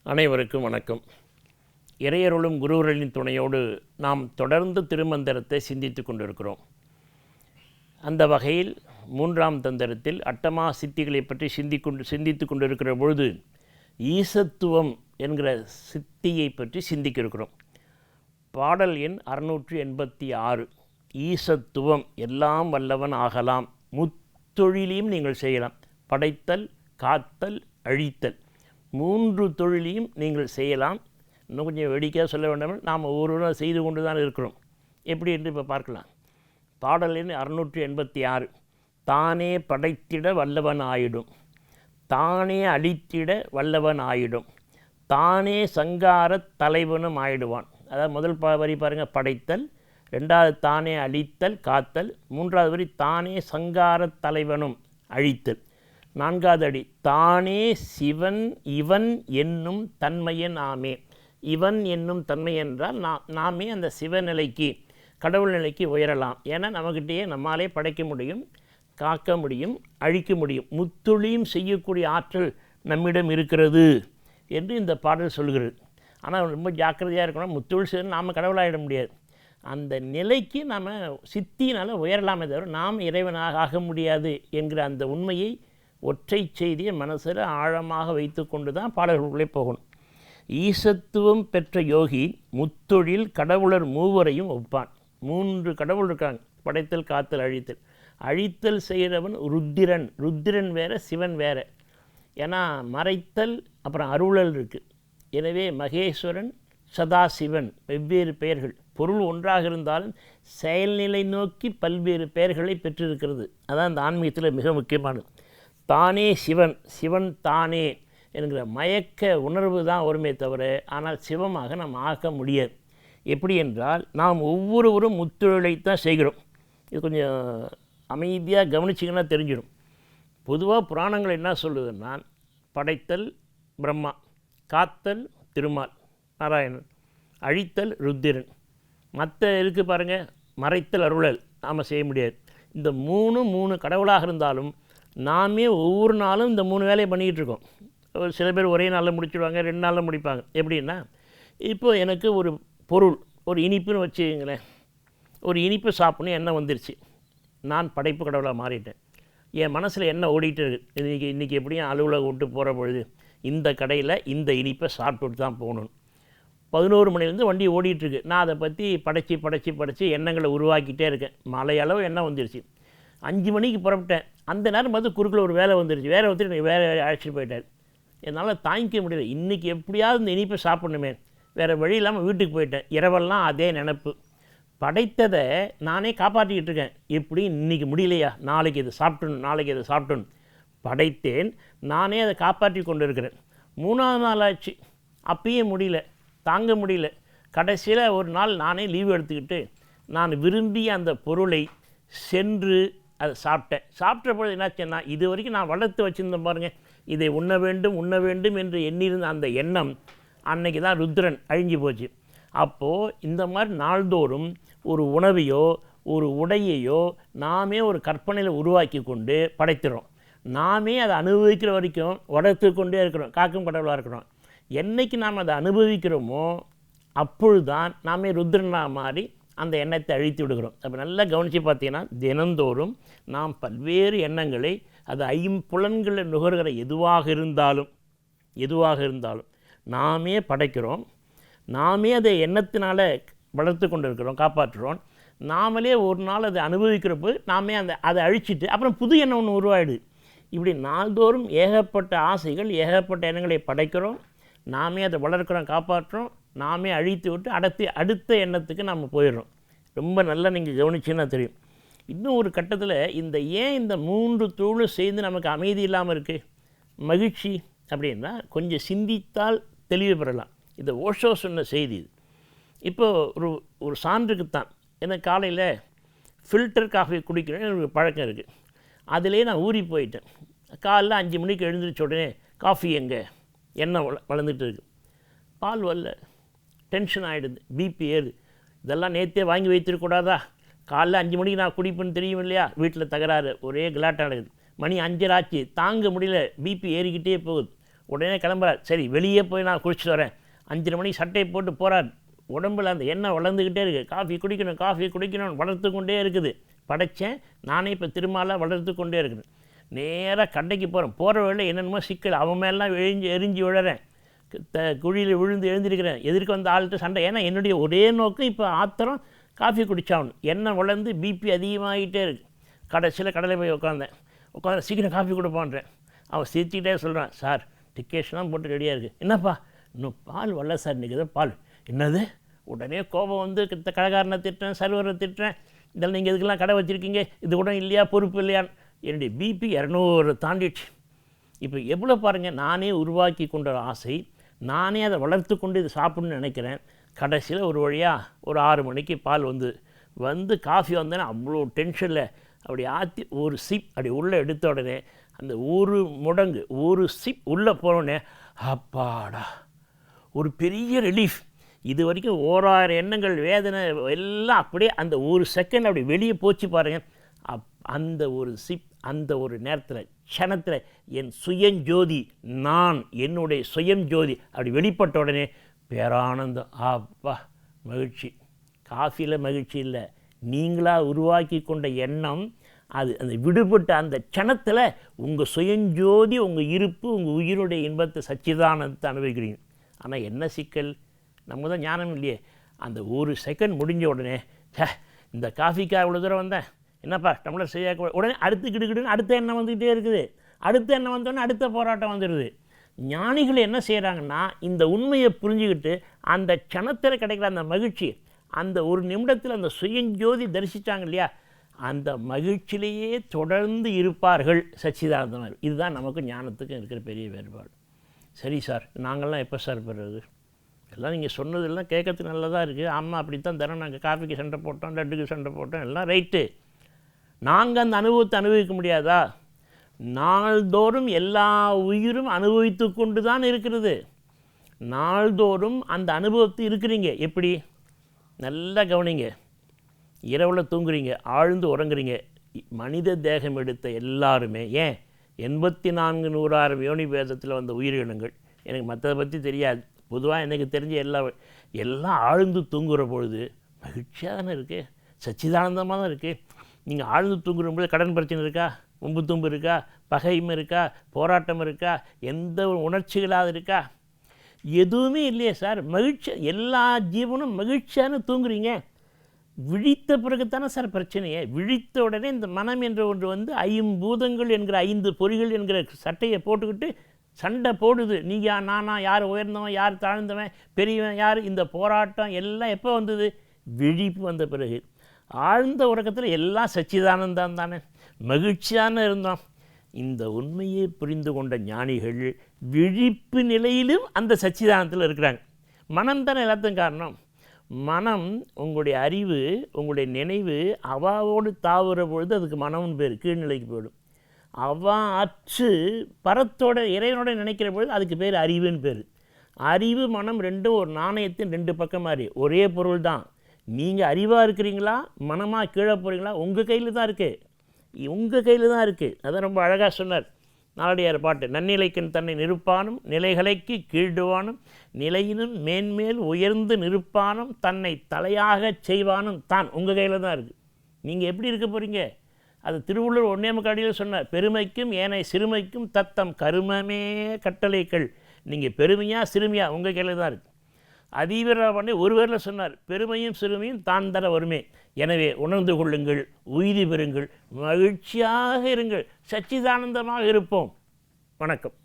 அனைவருக்கும் வணக்கம். இறையருளும் குருவர்களின் துணையோடு நாம் தொடர்ந்து திருமந்திரத்தை சிந்தித்து கொண்டிருக்கிறோம். அந்த வகையில் 3ஆம் தந்திரத்தில் அட்டமா சித்திகளை பற்றி சிந்தித்து கொண்டிருக்கிற பொழுது ஈசத்துவம் என்கிற சித்தியை பற்றி சிந்திக்க இருக்கிறோம். பாடல் எண் 686. ஈசத்துவம், எல்லாம் வல்லவன் ஆகலாம், முத்தொழிலையும் நீங்கள் செய்யலாம். படைத்தல், காத்தல், அழித்தல், 3 தொழிலையும் நீங்கள் செய்யலாம். இன்னும் கொஞ்சம் வேடிக்கையாக சொல்ல வேண்டாமல் நாம் ஒவ்வொருவரும் செய்து கொண்டு தான் இருக்கிறோம். எப்படி என்று இப்போ பார்க்கலாம். பாடல் எண் 686. தானே படைத்திட வல்லவன் ஆயிடும், தானே அழித்திட வல்லவன் ஆயிடும், தானே சங்கார தலைவனும் ஆயிடுவான். அதாவது முதல் வரி பாருங்கள், படைத்தல். 2வது தானே அழித்தல், காத்தல். 3வது வரி தானே சங்கார தலைவனும் அழித்தல். 4வது அடி தானே சிவன் இவன் என்னும் தன்மையன் ஆமே. இவன் என்னும் தன்மை என்றால் நாமே அந்த சிவநிலைக்கு, கடவுள் நிலைக்கு உயரலாம். ஏன்னா நம்மகிட்டேயே நம்மாலே படைக்க முடியும், காக்க முடியும், அழிக்க முடியும். முத்தொழியும் செய்யக்கூடிய ஆற்றல் நம்மிடம் இருக்கிறது என்று இந்த பாடல் சொல்கிறது. ஆனால் ரொம்ப ஜாக்கிரதையாக இருக்கணும். முத்தொழில் செய்ய நாம் கடவுளாகிட முடியாது. அந்த நிலைக்கு நாம் சித்தினால் உயரலாமே தவிர நாம் இறைவனாக ஆக முடியாது என்கிற அந்த உண்மையை, ஒற்றை செய்தியை மனசில் ஆழமாக வைத்து கொண்டு தான் பாடல்களுக்குள்ளே போகணும். ஈசத்துவம் பெற்ற யோகி முத்தொழில் கடவுளர் மூவரையும் ஒப்பான். 3 கடவுள் இருக்காங்க, படைத்தல், காத்தல், அழித்தல். அழித்தல் செய்கிறவன் ருத்திரன். ருத்திரன் வேறு, சிவன் வேறு. ஏன்னா மறைத்தல் அப்புறம் அருளல் இருக்குது. எனவே மகேஸ்வரன், சதாசிவன் வெவ்வேறு பெயர்கள். பொருள் ஒன்றாக இருந்தாலும் செயல்நிலை நோக்கி பல்வேறு பெயர்களை பெற்றிருக்கிறது. அதான் இந்த ஆன்மீகத்தில் மிக முக்கியமானது. தானே சிவன், சிவன் தானே என்கிற மயக்க உணர்வு தான் ஒருமே தவிர, ஆனால் சிவமாக நாம் ஆக்க முடியாது. எப்படி என்றால் நாம் ஒவ்வொருவரும் முத்தொழிலைத்தான் செய்கிறோம். இது கொஞ்சம் அமைதியாக கவனிச்சிங்கன்னா தெரிஞ்சிடும். பொதுவாக புராணங்கள் என்ன சொல்லுதுன்னா, படைத்தல் பிரம்மா, காத்தல் திருமால் நாராயணன், அழித்தல் ருத்திரன். மற்ற இருக்குது பாருங்கள், மறைத்தல் அருளல் நாம் செய்ய முடியாது. இந்த 3 கடவுளாக இருந்தாலும் நாமே ஒவ்வொரு நாளும் இந்த 3 வேலையை பண்ணிக்கிட்டு இருக்கோம். சில பேர் ஒரே நாளில் முடிச்சுடுவாங்க, 2 நாளில் முடிப்பாங்க. எப்படின்னா, இப்போது எனக்கு ஒரு பொருள், ஒரு இனிப்புன்னு வச்சுங்களேன். ஒரு இனிப்பு சாப்பிட்ணும் எண்ணம் வந்துருச்சு. நான் படைப்பு கடவுளாக மாறிட்டேன். என் மனசில் என்ன ஓடிட்டு இருக்குது, இன்றைக்கி எப்படியும் அலுவலகம் விட்டு போகிற பொழுது இந்த கடையில் இந்த இனிப்பை சாப்பிட்டுட்டு தான் போகணும். 11 மணிலேருந்து வண்டி ஓடிட்டுருக்கு. நான் அதை பற்றி படைச்சி எண்ணங்களை உருவாக்கிட்டே இருக்கேன். மலையளவு எண்ணம் வந்துருச்சு. 5 மணிக்கு புறப்பட்டேன். அந்த நேரம் பார்த்து குறுக்கில் ஒரு வேலை வந்துருச்சு. வேலை வந்துட்டு எனக்கு வேலை அழைச்சிட்டு போயிட்டார். என்னால் தாங்கிக்க முடியல. இன்றைக்கி எப்படியாவது இந்த இனிப்பை சாப்பிடணுமே, வேறு வழி இல்லாமல் வீட்டுக்கு போயிட்டேன். இரவெல்லாம் அதே நினப்பு. படைத்ததை நானே காப்பாற்றிக்கிட்டு இருக்கேன். எப்படி இன்றைக்கி முடியலையா, நாளைக்கு இதை சாப்பிட்டணும். படைத்தேன், நானே அதை காப்பாற்றி கொண்டு இருக்கிறேன். 3வது நாள் ஆச்சு, அப்பயே முடியல, தாங்க முடியல. கடைசியில் ஒரு நாள் நானே லீவு எடுத்துக்கிட்டு நான் விரும்பிய அந்த பொருளை சென்று அதை சாப்பிட்ட பொழுது என்னாச்சுன்னா, இது வரைக்கும் நான் வளர்த்து வச்சுருந்தேன் பாருங்கள், இதை உண்ண வேண்டும் என்று எண்ணியிருந்த அந்த எண்ணம் அன்னைக்கு தான் ருத்ரன் அழிஞ்சு போச்சு. அப்போது இந்த மாதிரி நாள்தோறும் ஒரு உணவையோ ஒரு உடையையோ நாமே ஒரு கற்பனையில் உருவாக்கி கொண்டு படைக்கிறோம். நாமே அதை அனுபவிக்கிற வரைக்கும் வளர்த்து கொண்டே இருக்கிறோம், காக்கும் கடவுளாக இருக்கிறோம். என்னைக்கு நாம் அதை அனுபவிக்கிறோமோ அப்பொழுது தான் நாமே ருத்ரனாக மாறி அந்த எண்ணத்தை அழித்து விடுகிறோம். அப்போ நல்லா கவனித்து பார்த்தீங்கன்னா, தினந்தோறும் நாம் பல்வேறு எண்ணங்களை, அது 5 புலன்களில் நுகர்கிற எதுவாக இருந்தாலும் நாமே படைக்கிறோம். நாமே அதை எண்ணத்தினால் வளர்த்து கொண்டு இருக்கிறோம், காப்பாற்றுறோம். நாமளே ஒரு நாள் அதை அனுபவிக்கிற போது நாமே அதை அழிச்சிட்டு அப்புறம் புது எண்ணம் ஒன்று உருவாயிடுது. இப்படி நாள்தோறும் ஏகப்பட்ட ஆசைகள், ஏகப்பட்ட எண்ணங்களை படைக்கிறோம். நாமே அதை வளர்க்குறோம், காப்பாற்றுறோம். நாமே அழித்து விட்டு அடுத்த எண்ணத்துக்கு நாம் போயிடுறோம். ரொம்ப நல்லா நீங்கள் கவனிச்சின்னா தெரியும். இன்னும் ஒரு கட்டத்தில் ஏன் இந்த 3 தொழிலும் சேர்ந்து நமக்கு அமைதி இல்லாமல் இருக்குது, மகிழ்ச்சி அப்படின்னா, கொஞ்சம் சிந்தித்தால் தெளிவு பெறலாம். இந்த ஓஷோ சொன்ன செய்தி இது. இப்போது ஒரு சான்றுக்குத்தான். எனக்கு காலையில் ஃபில்டர் காஃபி குடிக்கணும்னு எனக்கு பழக்கம் இருக்குது. அதிலே நான் ஊறி போயிட்டேன். காலைல 5 மணிக்கு எழுந்திரிச்ச உடனே காஃபி எங்கே, எண்ணெய் வளர்ந்துட்டு இருக்குது, பால் வரல, டென்ஷன் ஆகிடுது, பிபி ஏறுது. இதெல்லாம் நேற்றே வாங்கி வைத்திருக்கூடாதா? காலைல 5 மணிக்கு நான் குடிப்பேன்னு தெரியும் இல்லையா? வீட்டில் தகராறு, ஒரே கலாட்டம் நடக்குது. மணி 5:30 ஆச்சு, தாங்க முடியல, பிபி ஏறிக்கிட்டே போகுது. உடனே கிளம்புறார். சரி வெளியே போய் நான் குளிச்சுட்டு வரேன். 5:30 மணிக்கு சட்டையை போட்டு போகிறார். உடம்புல அந்த எண்ணெய் வளர்ந்துக்கிட்டே இருக்குது. காஃபி குடிக்கணும் வளர்த்து கொண்டே இருக்குது. படைத்தேன் நானே இப்போ திருமாலாக வளர்த்து கொண்டே இருக்குது. நேராக கண்டைக்கு போகிறேன். போகிற வேலை என்னென்னமோ சிக்கல், அவன் மேலாம் எரிஞ்சு விழறேன். குழியில் விழுந்து எழுந்திருக்கிறேன். எதிர்க்கு வந்த ஆள்கிட்ட சண்டை. ஏன்னா என்னுடைய ஒரே நோக்கம் இப்போ ஆத்திரம் காஃபி குடித்தாகணும். எண்ணெய் வளர்ந்து பிபி அதிகமாகிட்டே இருக்குது. கடைசியில் கடையில் போய் உட்காந்து சீக்கிரம் காஃபி கொடுப்பான்றேன். அவன் சிரிச்சுக்கிட்டே சொல்கிறான், சார் டிக்கெட்ஸ்லாம் போட்டு ரெடியாக இருக்குது. என்னப்பா இன்னும் பால் வரல சார், இன்றைக்கி தான் பால். என்னது? உடனே கோபம் வந்து கடைக்காரனை திட்டுறேன், சர்வரை திட்டுறேன். இதெல்லாம் நீங்கள் இதுக்கெல்லாம் கடை வச்சுருக்கீங்க, இது கூட இல்லையா, பொறுப்பு இல்லையான்னு. என்னுடைய பிபி 200 தாண்டிடுச்சு. இப்போ எவ்வளோ பாருங்கள், நானே உருவாக்கி கொண்ட ஆசை, நானே அதை வளர்த்து கொண்டு இது சாப்பிட்ணுன்னு நினைக்கிறேன். கடைசியில் ஒரு வழியாக ஒரு 6 மணிக்கு பால் வந்து காஃபி வந்தேன்னா அவ்வளோ டென்ஷனில் அப்படி ஆற்றி ஒரு சிப் அப்படி உள்ளே எடுத்த உடனே அந்த ஒரு சிப் உள்ளே போனோடனே அப்பாடா ஒரு பெரிய ரிலீஃப். இது வரைக்கும் 1000 எண்ணங்கள் வேதனை எல்லாம் அப்படியே அந்த ஒரு செகண்ட் அப்படி வெளியே போச்சு பாருங்கள். அந்த ஒரு சிப், அந்த ஒரு நேரத்தில் க்ஷணத்தில் என் சுயஞ்சோதி, நான் என்னுடைய சுயஞ்சோதி அப்படி வெளிப்பட்ட உடனே பேரானந்தம். அப்பா மகிழ்ச்சி. காஃபியில் மகிழ்ச்சி இல்லை, நீங்களாக உருவாக்கி கொண்ட எண்ணம். அது அந்த விடுபட்ட அந்த க்ஷணத்தில் உங்கள் சுயஞ்சோதி, உங்கள் இருப்பு, உங்கள் உயிருடைய இன்பத்தை சச்சிதானந்தத்தை அனுபவிக்கிறீங்க. ஆனால் என்ன சிக்கல், நம்ம தான் ஞானம் இல்லையே. அந்த ஒரு செகண்ட் முடிஞ்ச உடனே இந்த காஃபிக்காக இவ்வளோ தூரம் வந்தேன், என்னப்பா டம்ளர் செய்ய, உடனே அடுத்து கிடுக்கிடுன்னு அடுத்த எண்ணம் வந்துக்கிட்டே இருக்குது. அடுத்த எண்ணம் வந்தோடனே அடுத்த போராட்டம் வந்துடுது. ஞானிகள் என்ன செய்கிறாங்கன்னா, இந்த உண்மையை புரிஞ்சுக்கிட்டு அந்த க்ஷணத்தில் கிடைக்கிற அந்த மகிழ்ச்சி, அந்த ஒரு நிமிடத்தில் அந்த சுயஞ்சோதி தரிசித்தாங்க இல்லையா, அந்த மகிழ்ச்சியிலேயே தொடர்ந்து இருப்பார்கள் சச்சிதானந்தமாக. இதுதான் நமக்கு ஞானத்துக்கும் இருக்கிற பெரிய வேறுபாடு. சரி சார், நாங்கள்லாம் எப்போ சார் பெறுறது? எல்லாம் நீங்கள் சொன்னதெல்லாம் கேட்கறதுக்கு நல்லதாக இருக்குது. ஆமாம், அப்படித்தான் தினம் நாங்கள் காஃபிக்கு சண்டை போட்டோம், லட்டுக்கு சண்டை போட்டோம், எல்லாம் ரைட்டு. நாங்கள் அந்த அனுபவத்தை அனுபவிக்க முடியாதா? நாள்தோறும் எல்லா உயிரும் அனுபவித்து கொண்டு தான் இருக்கிறது. நாள்தோறும் அந்த அனுபவத்தை இருக்கிறீங்க. எப்படி? நல்லா கவனிங்க. இரவில் தூங்குறீங்க, ஆழ்ந்து உறங்குறீங்க. மனித தேகம் எடுத்த எல்லாருமே, ஏன் 84,100,000 யோனி பேதத்தில் வந்த உயிரினங்கள், எனக்கு மற்றதை பற்றி தெரியாது, பொதுவாக எனக்கு தெரிஞ்ச எல்லாம் ஆழ்ந்து தூங்குகிற பொழுது மகிழ்ச்சியாக தானே இருக்குது, சச்சிதானந்தமாக தான் இருக்குது. நீங்கள் ஆழ்ந்து தூங்குறபோது கடன் பிரச்சனை இருக்கா, மும்பு தும்பு இருக்கா, பகைமை இருக்கா, போராட்டம் இருக்கா, எந்த உணர்ச்சிகளாக இருக்கா? எதுவுமே இல்லையே சார். மகிழ்ச்சி, எல்லா ஜீவனும் மகிழ்ச்சியான தூங்குறீங்க. விழித்த பிறகுத்தானே சார் பிரச்சனையே. விழித்த உடனே இந்த மனம் என்ற ஒன்று வந்து 5 என்கிற 5 பொறிகள் என்கிற சட்டையை போட்டுக்கிட்டு சண்டை போடுது. நீங்கள் நானா, யார் உயர்ந்தவன், யார் தாழ்ந்தவன், பெரியவன் யார், இந்த போராட்டம் எல்லாம் எப்போ வந்தது? விழிப்பு வந்த பிறகு. ஆழ்ந்த உறக்கத்தில் எல்லாம் சச்சிதானந்தான் தானே, மகிழ்ச்சியான இருந்தோம். இந்த உண்மையை புரிந்து கொண்ட ஞானிகள் விழிப்பு நிலையிலும் அந்த சச்சிதானத்தில் இருக்கிறாங்க. மனம் தானே எல்லாத்துக்கும் காரணம். மனம், உங்களுடைய அறிவு, உங்களுடைய நினைவு அவாவோடு தாவுற பொழுது அதுக்கு மனம்னு பேர், கீழ்நிலைக்கு போயிடும். அவா அற்று பரத்தோட இறைவனோட நினைக்கிற பொழுது அதுக்கு பேர் அறிவுன்னு பேர். அறிவு மனம் ரெண்டும் ஒரு நாணயத்தின் 2 பக்கம் மாதிரி, ஒரே பொருள் தான். நீங்கள் அறிவாக இருக்கிறீங்களா, மனமாக கீழே போகிறீங்களா, உங்கள் கையில் தான் இருக்குது. உங்கள் கையில் தான் இருக்குது. அதான் ரொம்ப அழகாக சொன்னார் நாலடியார் பாட்டு. நன்னிலைக்கண் தன்னை நிறுப்பானும் நிலைகளைக்கு கீழ்டுவானும் நிலையினும் மேன்மேல் உயர்ந்து நிற்பானும் தன்னை தலையாகச் செய்வானும் தான். உங்கள் கையில் தான் இருக்குது. நீங்கள் எப்படி இருக்க போகிறீங்க? அது திருவள்ளுவர் 1 சொன்னார், பெருமைக்கும் ஏனை சிறுமைக்கும் தத்தம் கருமமே கட்டளைகள். நீங்கள் பெருமையாக சிறுமையாக உங்கள் கையில் தான் இருக்குது. அதீவிரமான ஒரு வேரில் சொன்னார், பெருமையும் சிறுமையும் தான் தர வருமே. எனவே உணர்ந்து கொள்ளுங்கள், உய்தி பெறுங்கள், மகிழ்ச்சியாக இருங்கள், சச்சிதானந்தமாக இருப்போம். வணக்கம்.